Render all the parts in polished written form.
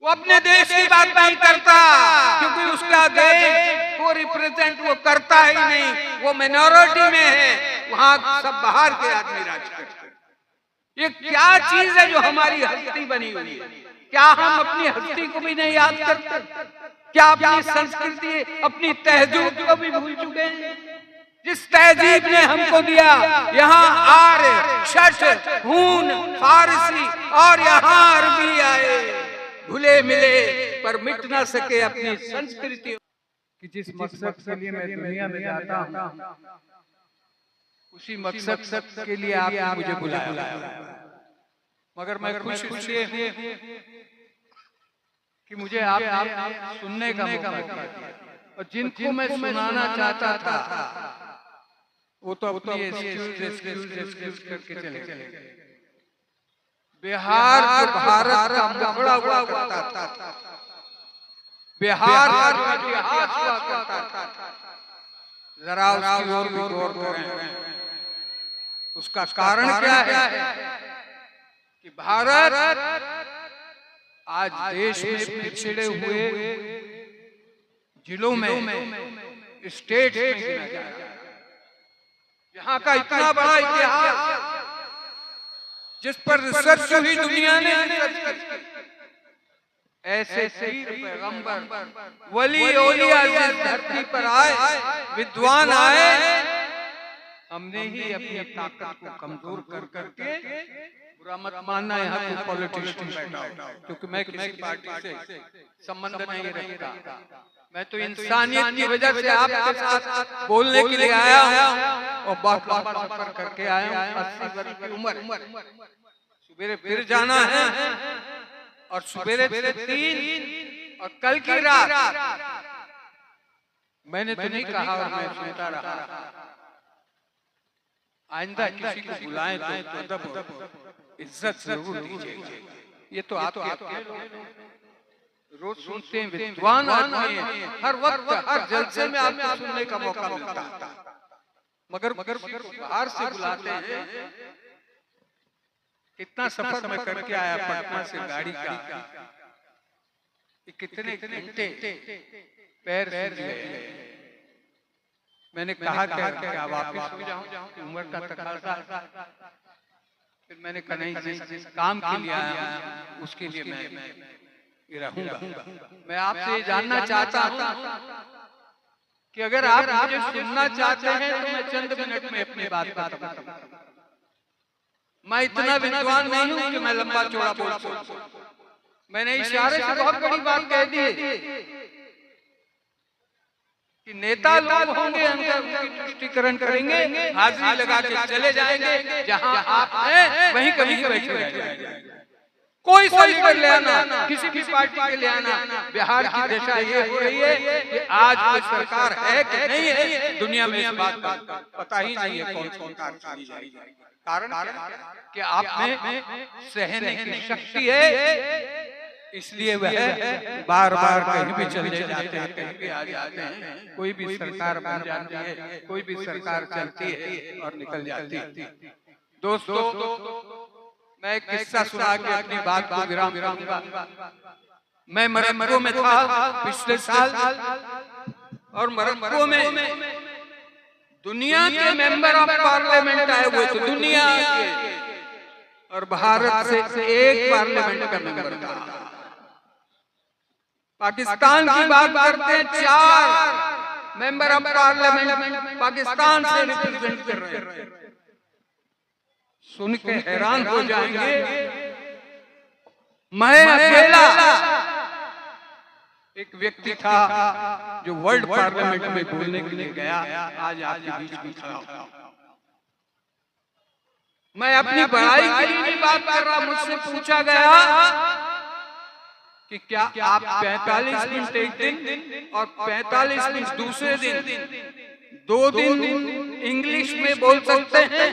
वो अपने देश की बात नहीं करता, क्योंकि उसका देश को रिप्रेजेंट वो करता ही नहीं, वो मिनॉरिटी में है, वहां सब बाहर के आदमी राज करते हैं। ये क्या चीज है जो हमारी हस्ती बनी हुई है? क्या हम अपनी हस्ती को भी नहीं याद करते? क्या अपनी संस्कृति, अपनी तहजीब को भी भूल चुके हैं? जिस तहजीब ने हमको दिया, यहाँ आर्य, शठ, हून, फारसी और यहाँ अरबी आए, भूले मिले पर मिट ना सके अपनी संस्कृति। कि जिस मकसद के लिए मैं दुनिया में जाता हूँ, उसी मकसद के लिए आपने मुझे बुलाया। मगर मैं खुश इसलिए कि मुझे आपने सुनने का मौका दिया, और जिनको मैं सुनाना चाहता था वो तो अपनी एक्सक्यूज करके चले गए। बिहार जो भारत का मुखड़ा हुआ करता था, बिहार का इतिहास हुआ करता था, जरा उसकी ओर भी गौर करें। उसका कारण क्या है कि भारत आज देश में पिछड़े हुए जिलों में, स्टेट में गिना जाता है। यहाँ का इतना बड़ा इतिहास जिस पर रिसर्च हुई दुनिया ने, ऐसे पैगंबर वली औलिया जिस धरती पर आए, विद्वान आए, हमने ही अपनी ताकत को कमजोर कर करके, बुरा मत मानना यहाँ कोई पॉलिटिशियन बैठा हो, क्योंकि मैं किसी पार्टी से संबंध नहीं रखता, मैं तो इंसानियत की वजह से आपके साथ बोलने के लिए आया हूँ और बहुत लंबा सफर करके आया हूँ। 80 वर्ष की उम्र, सुबेरे फिर जाना है और सुबेरे से 3 और कल की रात मैंने तो नहीं कहा और मैं सुनता रहा। आइंदा किसी को बुलाएं तो अदब इज्जत जरूर दीजिए। ये तो आपके रोज सुनते हैं, विद्वान आदमी हैं, हर वक्त हर जलसे में आपको सुनने का मौका मिलता है, मगर बाहर से बुलाते हैं। कितना सफर मैं करके आया पटना से गाड़ी का, कितने घंटे पैर सूज गए। मैंने कहा क्या वापस हो जाऊं, उम्र का तकाजा। फिर मैंने कहा नहीं, जिस काम के लिए आया उसके लिए मैं रहूंगा। मैं आपसे जानना चाहता हूं कि अगर आप मुझे सुनना चाहते हैं तो मैं चंद मिनट में अपनी बात खत्म करूं। मैं इतना विद्वान नहीं हूं कि मैं लंबा चौड़ा बोल सकूं। मैंने इशारे से बहुत बड़ी बात कह दी कि नेता लोग होंगे, उनकी तुष्टीकरण करेंगे, हाजिरी लगा के चले जाएंगे, जहां आप हैं वहीं कभी बैठे रहेंगे। कोई सा लीडर ले आना, किसी भी पार्टी के ले आना। बिहार की दशा ये हो रही है कि आज कोई सरकार है कि नहीं है, दुनिया में इस बात का पता ही नहीं है कौन सरकार चली जाएगी। कारण कि आप में सहने की शक्ति है, इसलिए वह बार बार कहीं भी चले जाते हैं, कहीं भी आ जाते हैं। कोई भी सरकार बन जाती है, कोई भी सरकार चलती है और निकल जाती है। दोस्तों, मैं एक किस्सा सुना के अपनी बात को विराम करूंगा। मैं मोरक्को में था पिछले साल, और मोरक्को में दुनिया के मेंबर ऑफ पार्लियामेंट आए हुए थे, दुनिया के, और भारत से एक पार्लियामेंट का मेंबर था। पाकिस्तान की बात करते हैं, 4 मेंबर ऑफ पार्लियामेंट पाकिस्तान से रिप्रेजेंट कर रहे हैं। सुन के हैरान हो जाएंगे, मैं अकेला एक व्यक्ति था जो वर्ल्ड पार्लियामेंट में बोलने के लिए गया, आज आपके बीच में खड़ा हूं। मैं अपनी बड़ाई के लिए बात कर रहा, मुझसे पूछा गया कि क्या आप 45 मिनट एक दिन और 45 मिनट दूसरे दिन 2 दिन इंग्लिश में बोल सकते हैं?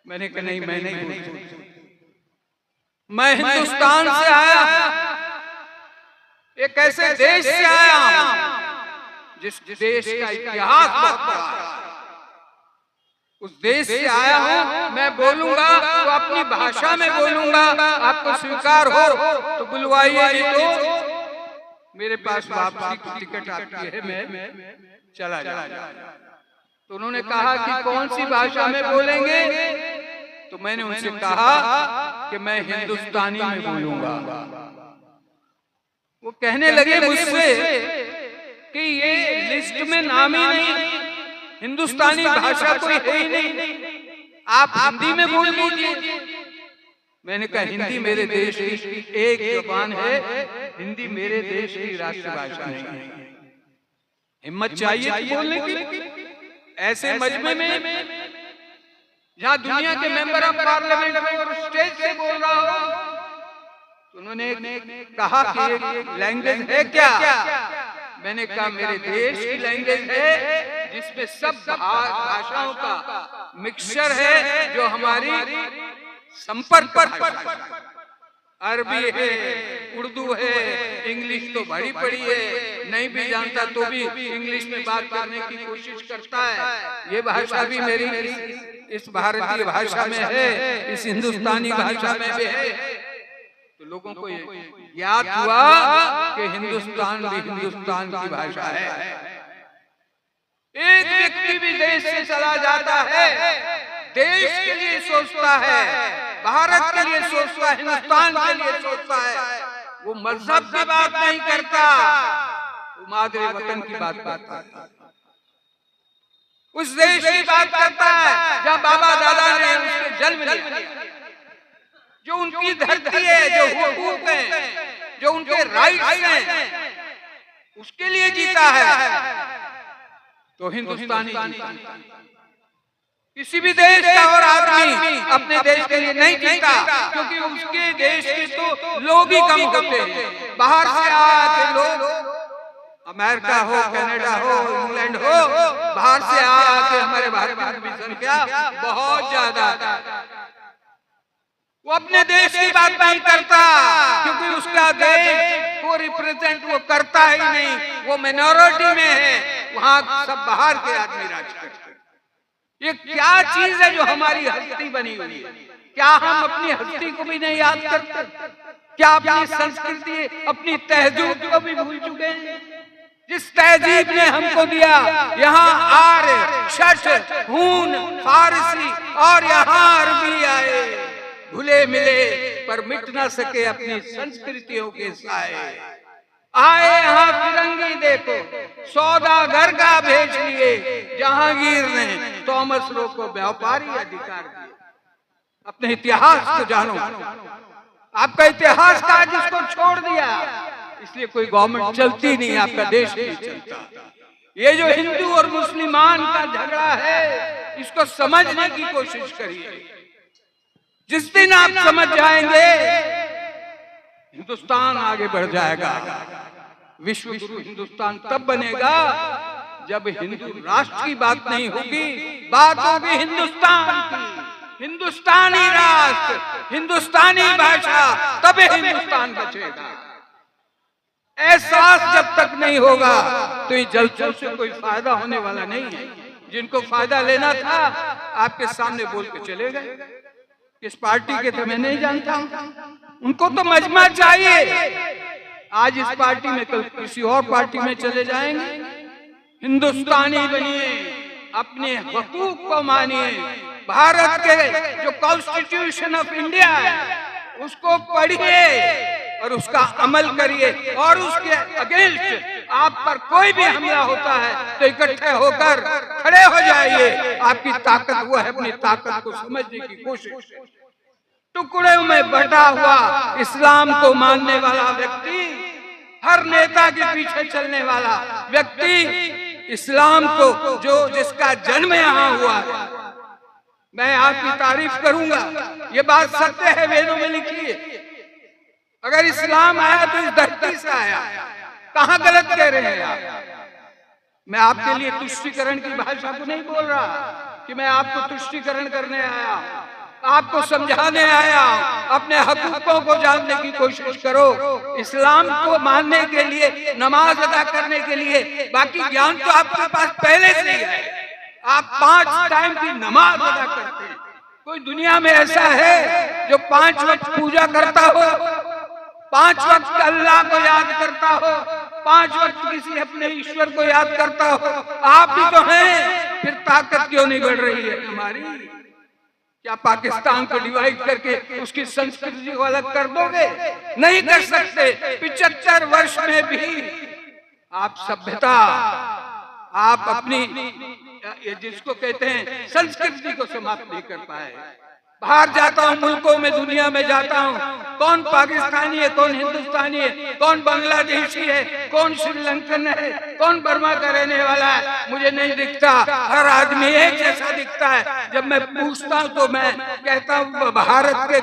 मैंने कहा नहीं, मैं नहीं बोल सकता। मैं हिंदुस्तान से आया, एक ऐसे देश से आया हूं जिस देश का इतिहास बहुत बड़ा है। उस देश से आया हूँ, मैं बोलूंगा तो अपनी भाषा में बोलूंगा, आपको स्वीकार हो तो बुलवाइए, नहीं तो मेरे पास वापसी की टिकट आती है, मैं चला जाऊंगा। तो उन्होंने कहा कि कौन सी भाषा में बोलेंगे? तो मैंने उनसे कहा कि मैं हिंदुस्तानी में बोलूंगा। वो कहने लगे मुझसे कि ये लिस्ट में नाम ही नहीं, हिंदुस्तानी भाषा कोई है ही नहीं, आप हिंदी में बोल लीजिए। मैंने कहा हिंदी मेरे देश की एक जुबान है, हिंदी मेरे देश की राष्ट्रभाषा नहीं है। हिम्मत चाहिए बोलने की। ऐसे मजमे में जहाँ दुनिया के मेंबर ऑफ पार्लियामेंट और स्टेज से बोल रहा हो, उन्होंने कहा कि एक लैंग्वेज है क्या? मैंने कहा मेरे देश की लैंग्वेज है, जिसमें सब भाषाओं का मिक्सचर है, जो हमारी संपर्क भाषा, अरबी है, उर्दू है, इंग्लिश तो भरी पड़ी है, नहीं भी जानता तो भी इंग्लिश में बात करने की कोशिश करता है। ये भाषा भी मेरी इस भारतीय भाषा में है, इस हिंदुस्तानी भाषा में भी है। तो लोगों को याद हुआ कि हिंदुस्तान भी हिंदुस्तान की भाषा है। एक व्यक्ति भी देश से चला जाता है, देश के लिए सोचता है, भारत के लिए सोचता है, हिंदुस्तान के लिए सोचता है। वो मजहब की बात नहीं करता, वो मादरे वतन की बात करता है, उस देश की बात करता है जहाँ बाबा दादा ने उसके जन्म लिया, जो उनकी धरती है, जो हुकूक है, जो उनके राइट्स हैं, उसके लिए जीता है। तो हिंदुस्तानी किसी भी देश का और आदमी अपने देश के लिए नहीं जीता, क्योंकि उसके देश के तो लोग ही कम होते हैं। बाहर से आके लोग, अमेरिका हो, कनाडा हो, इंग्लैंड हो, बाहर से आके हमारे भारत की संख्या बहुत ज्यादा। वो अपने देश की बात नहीं करता, क्योंकि उसका देश को रिप्रेजेंट वो करता ही नहीं, वो मिनोरिटी में है, वहाँ सब बाहर के आदमी राज करते हैं। ये क्या चीज है जो हमारी हस्ती बनी हुई है? क्या हम अपनी हस्ती को भी नहीं याद करते? क्या अपनी संस्कृति, अपनी तहजीब को भी भूल चुके हैं? जिस तहजीब ने हमको दिया, यहाँ आर्य, शश, हून, फारसी और यहाँ अरबी आए, भूले मिले पर मिट ना सके अपनी संस्कृतियों के साए। आए यहाँ फिरंगी देखो, सौदागर का भेज लिए, जहांगीर ने थॉमस रो को व्यापारी अधिकार दिए। अपने इतिहास को जानो, आपका इतिहास का जिसको छोड़ दिया, इसलिए कोई गवर्नमेंट चलती नहीं, आपका देश नहीं चलता। ये जो हिंदू और मुसलमान का झगड़ा है, इसको समझने की कोशिश करिए। जिस दिन आप समझ जाएंगे, हिंदुस्तान आगे बढ़ जाएगा। विश्व गुरु हिंदुस्तान तब बनेगा जब हिंदू राष्ट्र की बात नहीं होगी, बात होगी हिंदुस्तान की, हिंदुस्तानी राष्ट्र, हिंदुस्तानी भाषा, तभी हिंदुस्तान बचेगा। एहसास जब तक नहीं होगा तो ये जलसों से कोई फायदा होने वाला नहीं है। जिनको फायदा लेना था आपके सामने बोल के चले गए। किस पार्टी के थे मैं नहीं जानता, उनको तो मजमा चाहिए। आज इस पार्टी में, कल किसी और पार्टी में चले जाएंगे। हिंदुस्तानी बनिए, अपने हकूक को मानिए। भारत के जो कॉन्स्टिट्यूशन ऑफ इंडिया है उसको पढ़िए और उसका अमल करिए, और उसके अगेंस्ट आप पर कोई भी हमला होता है तो इकट्ठे होकर खड़े हो जाइए। आपकी ताकत वो है, अपनी ताकत को समझने की कोशिश। टुकड़ों में बटा हुआ इस्लाम को मानने वाला व्यक्ति, हर नेता के पीछे चलने वाला व्यक्ति, इस्लाम को जो जिसका जन्म यहाँ हुआ है, मैं आपकी तारीफ करूंगा। ये बात सत्य है, वेदों में लिखी है। अगर इस्लाम आया तो इस धरती से आया, कहाँ गलत कह रहे हैं आप? मैं आपके लिए तुष्टीकरण की भाषा को नहीं बोल रहा कि मैं आपको तुष्टीकरण करने आया, आपको समझाने आया। अपने हकूकों को जानने की कोशिश करो। इस्लाम को मानने के लिए, नमाज अदा करने के लिए बाकी ज्ञान तो आपके पास पहले से ही है। आप 5 टाइम की नमाज अदा करते हैं। कोई दुनिया में ऐसा है जो 5 वक्त पूजा करता हो, 5 वक्त अल्लाह को याद करता हो, 5 वक्त किसी अपने ईश्वर को याद करता हो? आप भी तो हैं, फिर ताकत क्यों नहीं बढ़ रही है हमारी? क्या पाकिस्तान को डिवाइड करके उसकी संस्कृति को अलग कर दोगे? नहीं कर सकते। 75 वर्ष में भी आप सभ्यता, आप अपनी जिसको कहते हैं संस्कृति को समाप्त नहीं कर पाए। बाहर जाता हूँ, मुल्कों में, दुनिया में जाता हूँ, कौन पाकिस्तानी है, कौन हिंदुस्तानी है, कौन बांग्लादेशी है, कौन श्रीलंकन है, कौन बर्मा का रहने वाला है, मुझे नहीं दिखता। हर आदमी एक जैसा दिखता है। जब मैं पूछता हूँ तो मैं कहता हूँ भारत के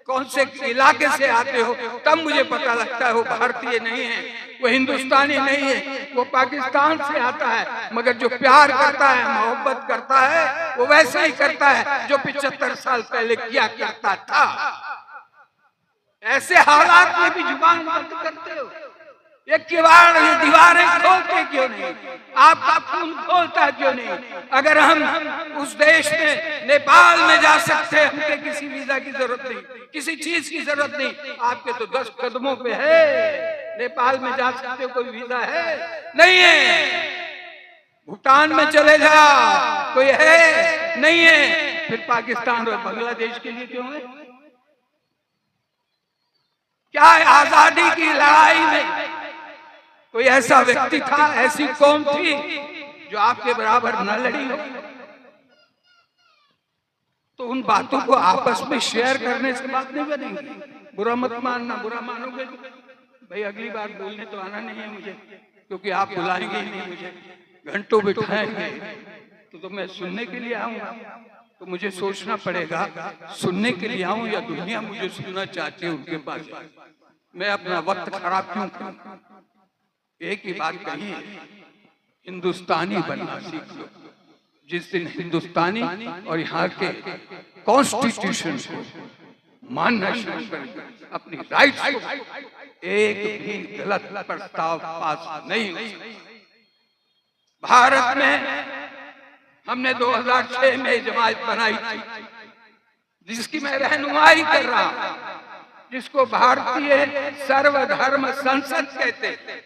कौन से इलाके से आते हो, तब मुझे पता लगता है वो भारतीय नहीं है, वो हिंदुस्तानी नहीं है, वो पाकिस्तान से आता है। मगर जो प्यार करता है, मोहब्बत करता है, वो वैसा ही करता है जो 75 साल पहले किया करता था। ऐसे हालात में भी जुबान बंद करते हो। ये दीवारें खोलते क्यों नहीं? आपका खून खोलता क्यों नहीं? अगर हम उस देश में, नेपाल में जा सकते हैं, हमके किसी वीजा की जरूरत नहीं, किसी चीज की जरूरत नहीं। आपके तो 10 कदमों पे है। नेपाल में जा सकते हो, कोई वीजा है? नहीं है। भूटान में चले जाओ, कोई है? नहीं है। फिर पाकिस्तान और बांग्लादेश के लिए क्यों है? क्या है? आजादी की लड़ाई में कोई ऐसा व्यक्ति था, ऐसी कौम थी जो आपके बराबर न लड़ी हो? तो उन बातों को आपस में शेयर करने से बात नहीं बनेगी। बुरा मत मानना, बुरा मानोगे भाई अगली बार बोलने तो आना नहीं है मुझे, क्योंकि आप बुलाएंगे ही नहीं मुझे, घंटों बिठाएंगे तो मैं सुनने के लिए आऊंगा। तो मुझे सोचना पड़ेगा, सुनने के लिए आऊं या दुनिया मुझे सुनना चाहती है उनके पास। मैं अपना वक्त खराब क्यों करूं? एक ही बात कही है, हिंदुस्तानी बनना सीख लो। जिस दिन हिंदुस्तानी और यहाँ के कॉन्स्टिट्यूशन को मानना शुरू कर, अपनी राइट्स को, एक भी गलत प्रस्ताव पास नहीं हो सकता। भारत में हमने 2006 में जमात बनाई थी, जिसकी मैं रहनुमाई कर रहा हूं, जिसको भारतीय सर्वधर्म संसद कहते थे।